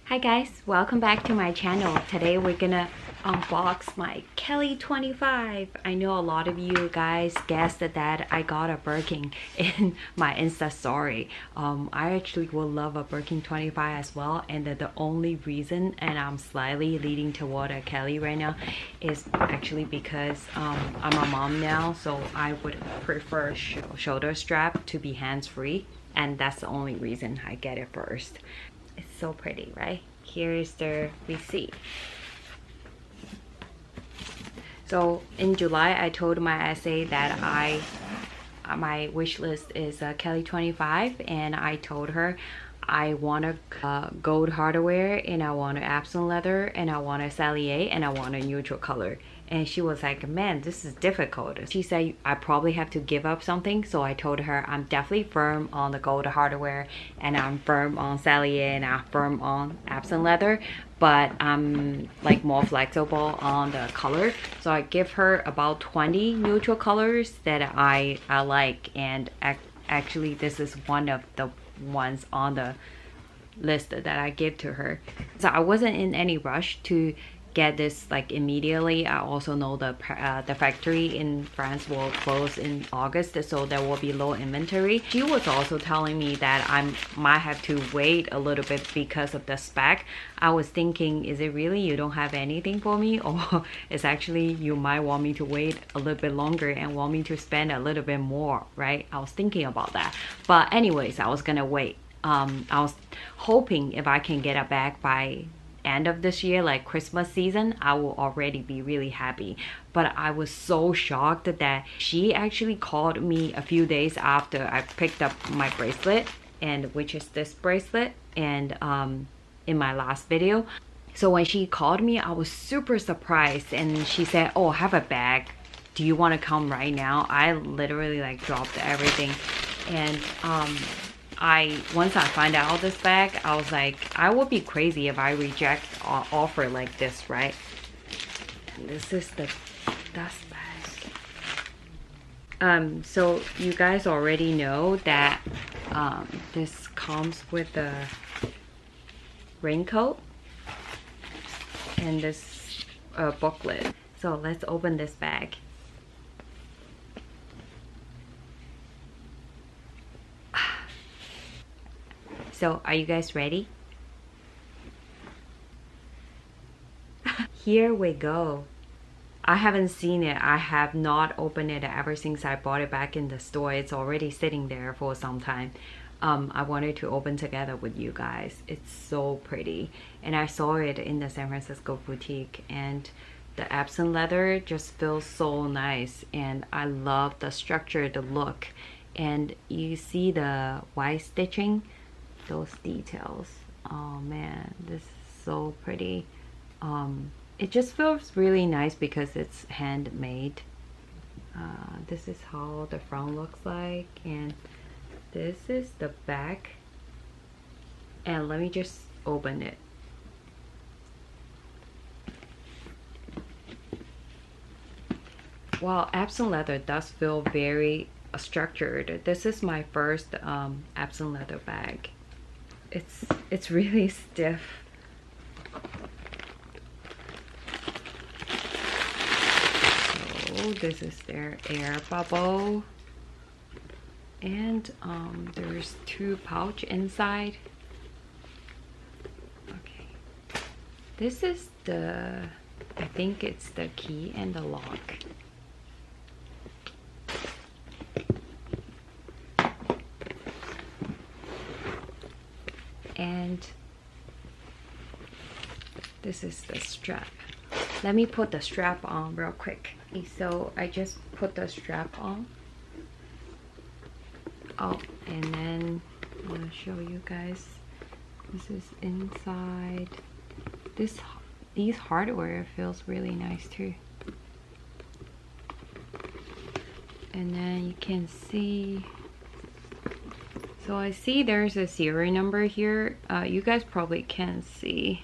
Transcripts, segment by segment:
Hi guys, welcome back to my channel. Today we're gonna unbox my Kelly 25. I know a lot of you guys guessed that I got a Birkin in my Insta story. I actually would love a Birkin 25 as well, and the only reason, and I'm slightly leading toward a Kelly right now, is actually because I'm a mom now, so I would prefer shoulder strap to be hands-free, and that's the only reason I get it first. It's so pretty, right? Here is the receipt. So in July, I told my essay that my wish list is a Kelly 25, and I told her I want a gold hardware, and I want an Epsom leather, and I want a Salier, and I want a neutral color. And she was like, man, this is difficult. She said I probably have to give up something. So I told her I'm definitely firm on the gold hardware, and I'm firm on Salier, and I'm firm on Epsom leather, but I'm like more flexible on the color. So I give her about 20 neutral colors that I like, and actually this is one of the ones on the list that I give to her. So I wasn't in any rush to get this like immediately. I also know the factory in France will close in August, so there will be low inventory. She was also telling me that I might have to wait a little bit because of the spec. I was thinking, is it really you don't have anything for me, or it's actually you might want me to wait a little bit longer and want me to spend a little bit more, right? I was thinking about that, but anyways, I was gonna wait. I was hoping if I can get it back by end of this year, like Christmas season, I will already be really happy. But I was so shocked that she actually called me a few days after I picked up my bracelet, and which is this bracelet, and in my last video. So when she called me, I was super surprised, and she said, oh, I have a bag, do you want to come right now? I literally like dropped everything, and once I find out this bag, I was like, I would be crazy if I reject an offer like this, right? And this is the dust bag. So you guys already know that this comes with a raincoat and this booklet. So let's open this bag. So are you guys ready? Here we go. I haven't seen it. I have not opened it ever since I bought it back in the store. It's already sitting there for some time. I wanted to open together with you guys. It's so pretty. And I saw it in the San Francisco boutique, and the Epsom leather just feels so nice, and I love the structure, the look. And you see the white stitching, those details. Oh man, this is so pretty. It just feels really nice because it's handmade. This is how the front looks like, and this is the back. And let me just open it. While Epsom leather does feel very structured, this is my first Epsom leather bag. It's really stiff. So this is their air bubble, and there's 2 pouch inside. Okay, this is I think it's the key and the lock. And this is the strap. Let me put the strap on real quick. So I just put the strap on. Oh, and then I'm gonna show you guys. This is inside. These hardware feels really nice too. And then you can see. So I see there's a serial number here. You guys probably can't see,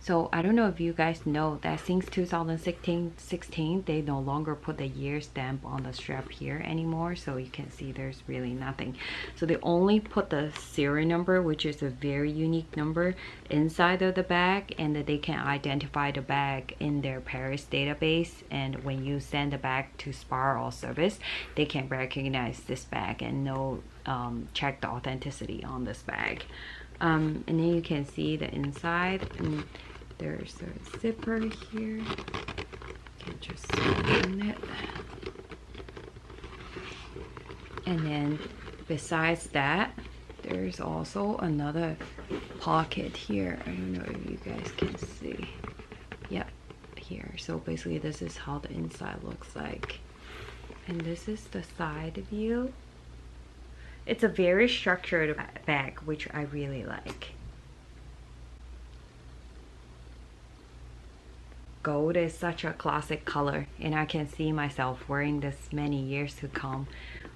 So I don't know if you guys know that since 2016 they no longer put the year stamp on the strap here anymore, so you can see there's really nothing. So they only put the serial number, which is a very unique number, inside of the bag, and that they can identify the bag in their Paris database, and when you send the bag to Spar or service, they can recognize this bag and know check the authenticity on this bag. And then you can see the inside, and there's a zipper here. You can just open it. And then besides that, there's also another pocket here. I don't know if you guys can see. Yep, here. So basically this is how the inside looks like. And this is the side view. It's a very structured bag, which I really like. Gold is such a classic color, and I can see myself wearing this many years to come.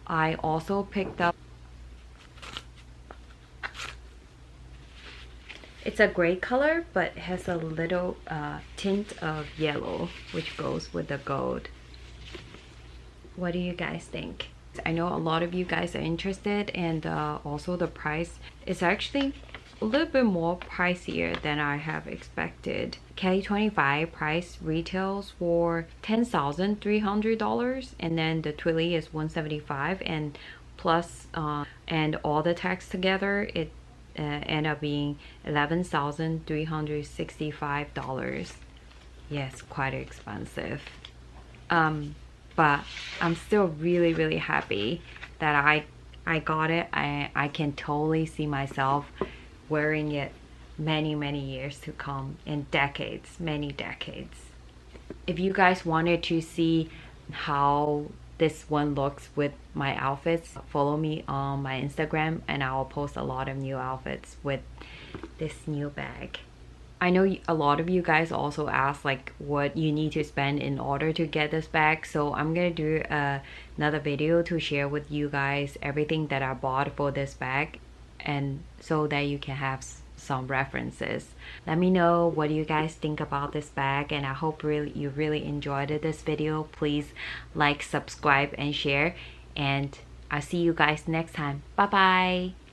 I also picked up, it's a gray color but has a little tint of yellow, which goes with the gold. What do you guys think? I know a lot of you guys are interested, and also the price is actually a little bit more pricier than I have expected. Kelly 25 price retails for $10,300, and then the Twilly is $175, and plus and all the tax together it end up being $11,365. Yes, quite expensive. But I'm still really happy that I got it. I can totally see myself wearing it many years to come, in decades, many decades. If you guys wanted to see how this one looks with my outfits, follow me on my Instagram, and I will post a lot of new outfits with this new bag. I know a lot of you guys also ask like what you need to spend in order to get this bag, so I'm gonna do another video to share with you guys everything that I bought for this bag, and so that you can have some references. Let me know what you guys think about this bag, and I hope you really enjoyed this video. Please like, subscribe, and share, and I'll see you guys next time. Bye bye.